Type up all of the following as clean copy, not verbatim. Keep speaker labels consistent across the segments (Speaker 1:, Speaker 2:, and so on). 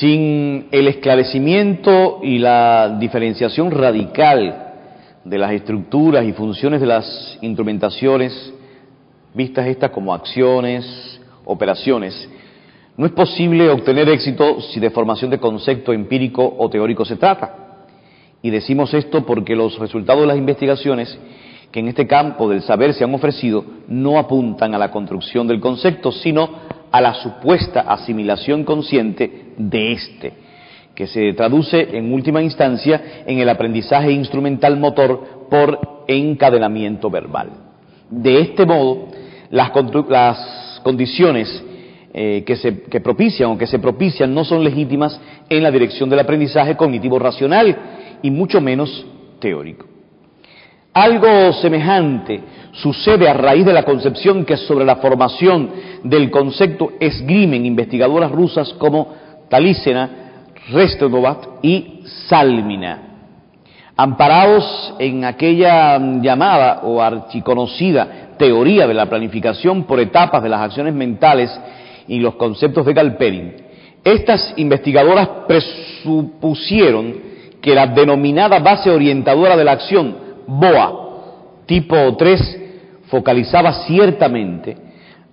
Speaker 1: Sin el esclarecimiento y la diferenciación radical de las estructuras y funciones de las instrumentaciones, vistas estas como acciones, operaciones, no es posible obtener éxito si de formación de concepto empírico o teórico se trata. Y decimos esto porque los resultados de las investigaciones que en este campo del saber se han ofrecido no apuntan a la construcción del concepto, sino a la supuesta asimilación consciente de éste, que se traduce en última instancia en el aprendizaje instrumental motor por encadenamiento verbal. De este modo, las condiciones que propician o que se propician no son legítimas en la dirección del aprendizaje cognitivo racional y mucho menos teórico. Algo semejante sucede a raíz de la concepción que sobre la formación del concepto esgrimen investigadoras rusas como Talísina, Restorovat y Salmina. Amparados en aquella llamada o archiconocida teoría de la planificación por etapas de las acciones mentales y los conceptos de Galperin, estas investigadoras presupusieron que la denominada base orientadora de la acción, BOA, tipo 3, focalizaba ciertamente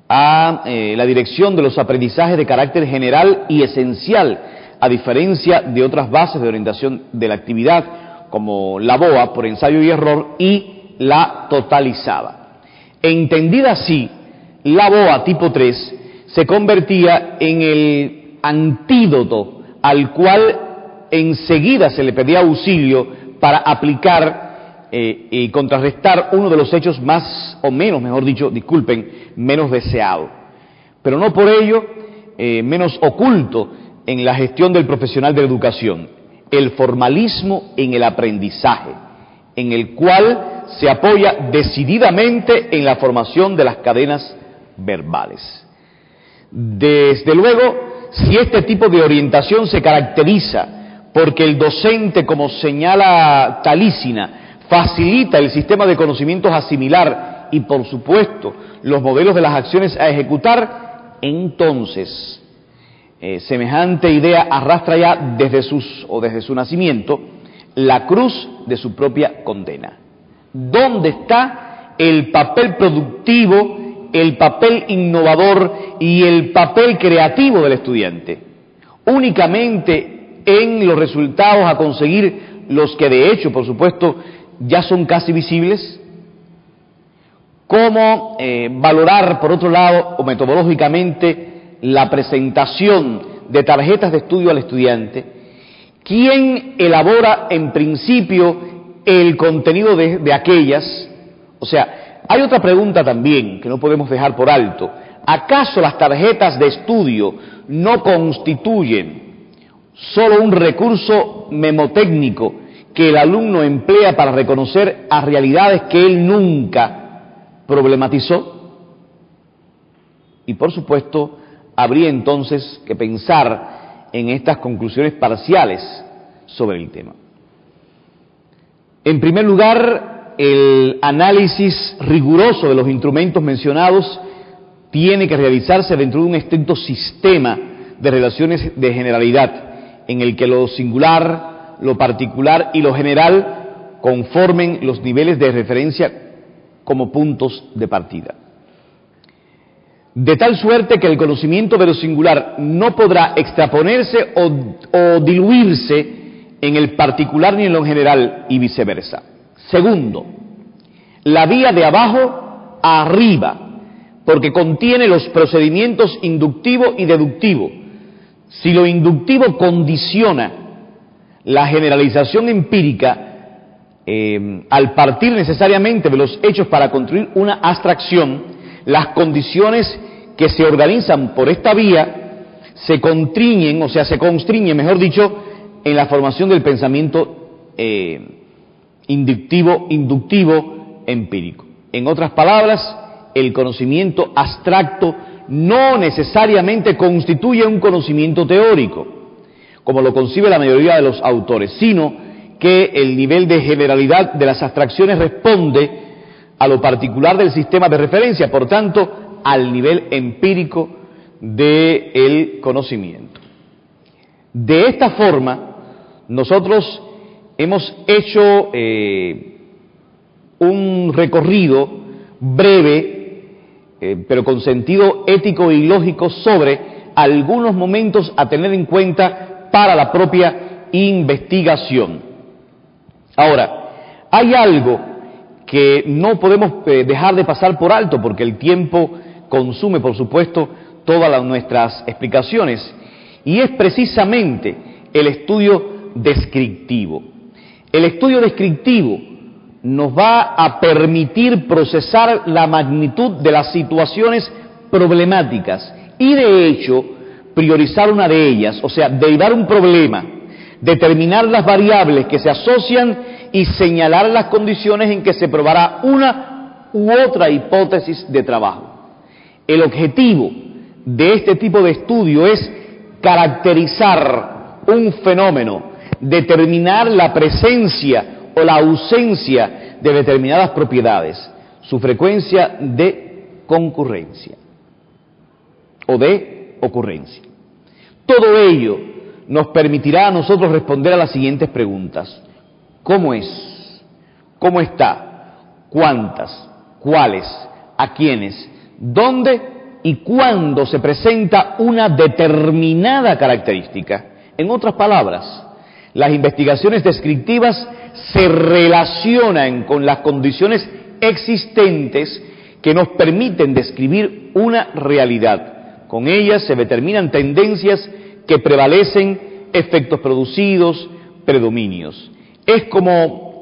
Speaker 1: a la dirección de los aprendizajes de carácter general y esencial, a diferencia de otras bases de orientación de la actividad, como la BOA, por ensayo y error, y la totalizaba. Entendida así, la BOA tipo 3 se convertía en el antídoto al cual enseguida se le pedía auxilio para aplicar y contrarrestar uno de los hechos más o menos, mejor dicho, menos deseado, pero no por ello menos oculto en la gestión del profesional de la educación, el formalismo en el aprendizaje, en el cual se apoya decididamente en la formación de las cadenas verbales. Desde luego, si este tipo de orientación se caracteriza porque el docente, como señala Talísina, facilita el sistema de conocimientos a asimilar y, por supuesto, los modelos de las acciones a ejecutar, entonces semejante idea arrastra ya desde su nacimiento la cruz de su propia condena. ¿Dónde está el papel productivo, el papel innovador y el papel creativo del estudiante? Únicamente en los resultados a conseguir, los que de hecho, por supuesto, ya son casi visibles. ¿Cómo valorar, por otro lado, o metodológicamente, la presentación de tarjetas de estudio al estudiante? ¿Quién elabora en principio el contenido de aquellas? O sea, hay otra pregunta también que no podemos dejar por alto. ¿Acaso las tarjetas de estudio no constituyen solo un recurso memotécnico que el alumno emplea para reconocer a realidades que él nunca problematizó? Y por supuesto, habría entonces que pensar en estas conclusiones parciales sobre el tema. En primer lugar, el análisis riguroso de los instrumentos mencionados tiene que realizarse dentro de un estricto sistema de relaciones de generalidad, en el que lo singular, lo particular y lo general conformen los niveles de referencia como puntos de partida. De tal suerte que el conocimiento de lo singular no podrá extraponerse o diluirse en el particular ni en lo general y viceversa. Segundo, la vía de abajo a arriba, porque contiene los procedimientos inductivo y deductivo. Si lo inductivo condiciona la generalización empírica, al partir necesariamente de los hechos para construir una abstracción, las condiciones que se organizan por esta vía se constriñen, mejor dicho, en la formación del pensamiento inductivo, empírico. En otras palabras, el conocimiento abstracto no necesariamente constituye un conocimiento teórico, como lo concibe la mayoría de los autores, sino que el nivel de generalidad de las abstracciones responde a lo particular del sistema de referencia, por tanto, al nivel empírico del conocimiento. De esta forma, nosotros hemos hecho un recorrido breve, pero con sentido ético y lógico, sobre algunos momentos a tener en cuenta para la propia investigación. Ahora, hay algo que no podemos dejar de pasar por alto, porque el tiempo consume, por supuesto, todas nuestras explicaciones, y es precisamente el estudio descriptivo. El estudio descriptivo nos va a permitir procesar la magnitud de las situaciones problemáticas y, de hecho, priorizar una de ellas, o sea, derivar un problema, determinar las variables que se asocian y señalar las condiciones en que se probará una u otra hipótesis de trabajo. El objetivo de este tipo de estudio es caracterizar un fenómeno, determinar la presencia o la ausencia de determinadas propiedades, su frecuencia de concurrencia o de ocurrencia. Todo ello nos permitirá a nosotros responder a las siguientes preguntas: ¿cómo es? ¿Cómo está? ¿Cuántas? ¿Cuáles? ¿A quiénes? ¿Dónde y cuándo se presenta una determinada característica? En otras palabras, las investigaciones descriptivas se relacionan con las condiciones existentes que nos permiten describir una realidad. Con ellas se determinan tendencias que prevalecen, efectos producidos, predominios. Es como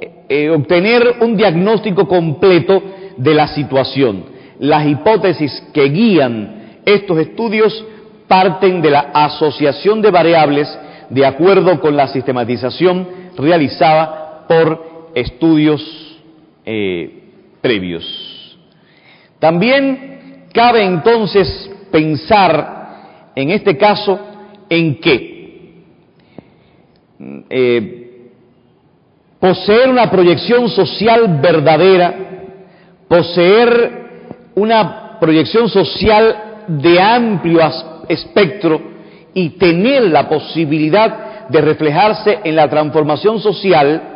Speaker 1: obtener un diagnóstico completo de la situación. Las hipótesis que guían estos estudios parten de la asociación de variables de acuerdo con la sistematización realizada por estudios previos. También cabe entonces pensar, en este caso, en que poseer una proyección social verdadera, poseer una proyección social de amplio espectro y tener la posibilidad de reflejarse en la transformación social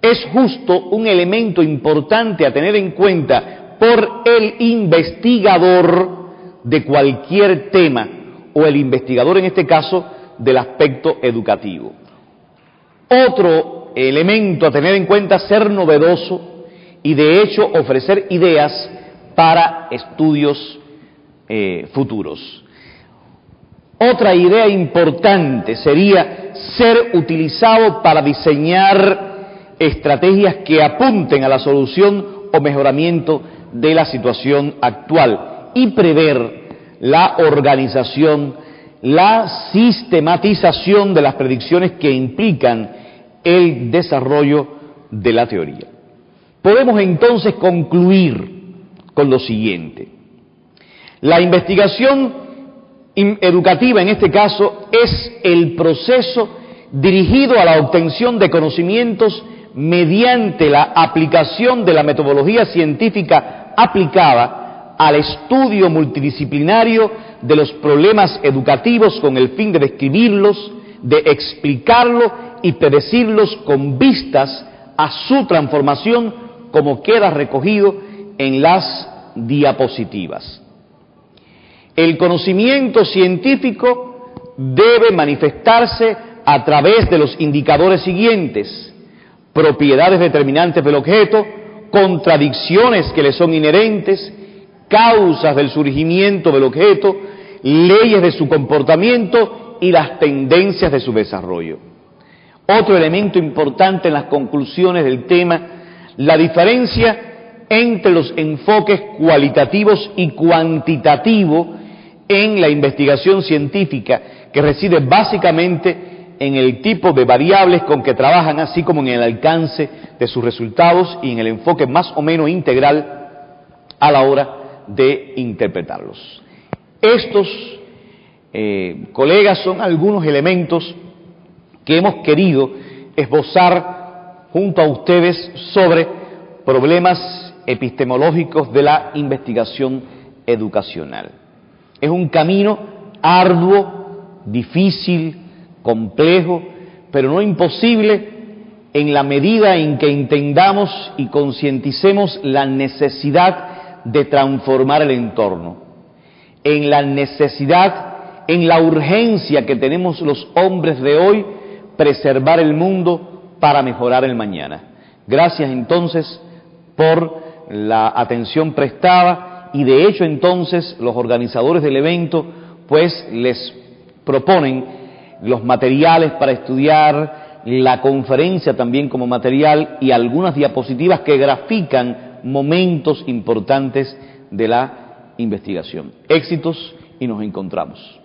Speaker 1: es justo un elemento importante a tener en cuenta por el investigador de cualquier tema, o el investigador en este caso del aspecto educativo. Otro elemento a tener en cuenta: ser novedoso y de hecho ofrecer ideas para estudios futuros. Otra idea importante sería ser utilizado para diseñar estrategias que apunten a la solución o mejoramiento de la situación actual y prever la organización, la sistematización de las predicciones que implican el desarrollo de la teoría. Podemos entonces concluir con lo siguiente: la investigación educativa en este caso es el proceso dirigido a la obtención de conocimientos mediante la aplicación de la metodología científica aplicada al estudio multidisciplinario de los problemas educativos con el fin de describirlos, de explicarlos y predecirlos con vistas a su transformación, como queda recogido en las diapositivas. El conocimiento científico debe manifestarse a través de los indicadores siguientes: propiedades determinantes del objeto, contradicciones que le son inherentes, causas del surgimiento del objeto, leyes de su comportamiento y las tendencias de su desarrollo. Otro elemento importante en las conclusiones del tema: la diferencia entre los enfoques cualitativos y cuantitativos en la investigación científica, que reside básicamente en el tipo de variables con que trabajan, así como en el alcance de sus resultados y en el enfoque más o menos integral a la hora de interpretarlos. Estos, colegas, son algunos elementos que hemos querido esbozar junto a ustedes sobre problemas epistemológicos de la investigación educacional. Es un camino arduo, difícil, complejo, pero no imposible en la medida en que entendamos y concienticemos la necesidad de transformar el entorno, en la necesidad, en la urgencia que tenemos los hombres de hoy, preservar el mundo para mejorar el mañana. Gracias entonces por la atención prestada y de hecho entonces los organizadores del evento pues les proponen los materiales para estudiar, la conferencia también como material y algunas diapositivas que grafican momentos importantes de la investigación. Éxitos y nos encontramos.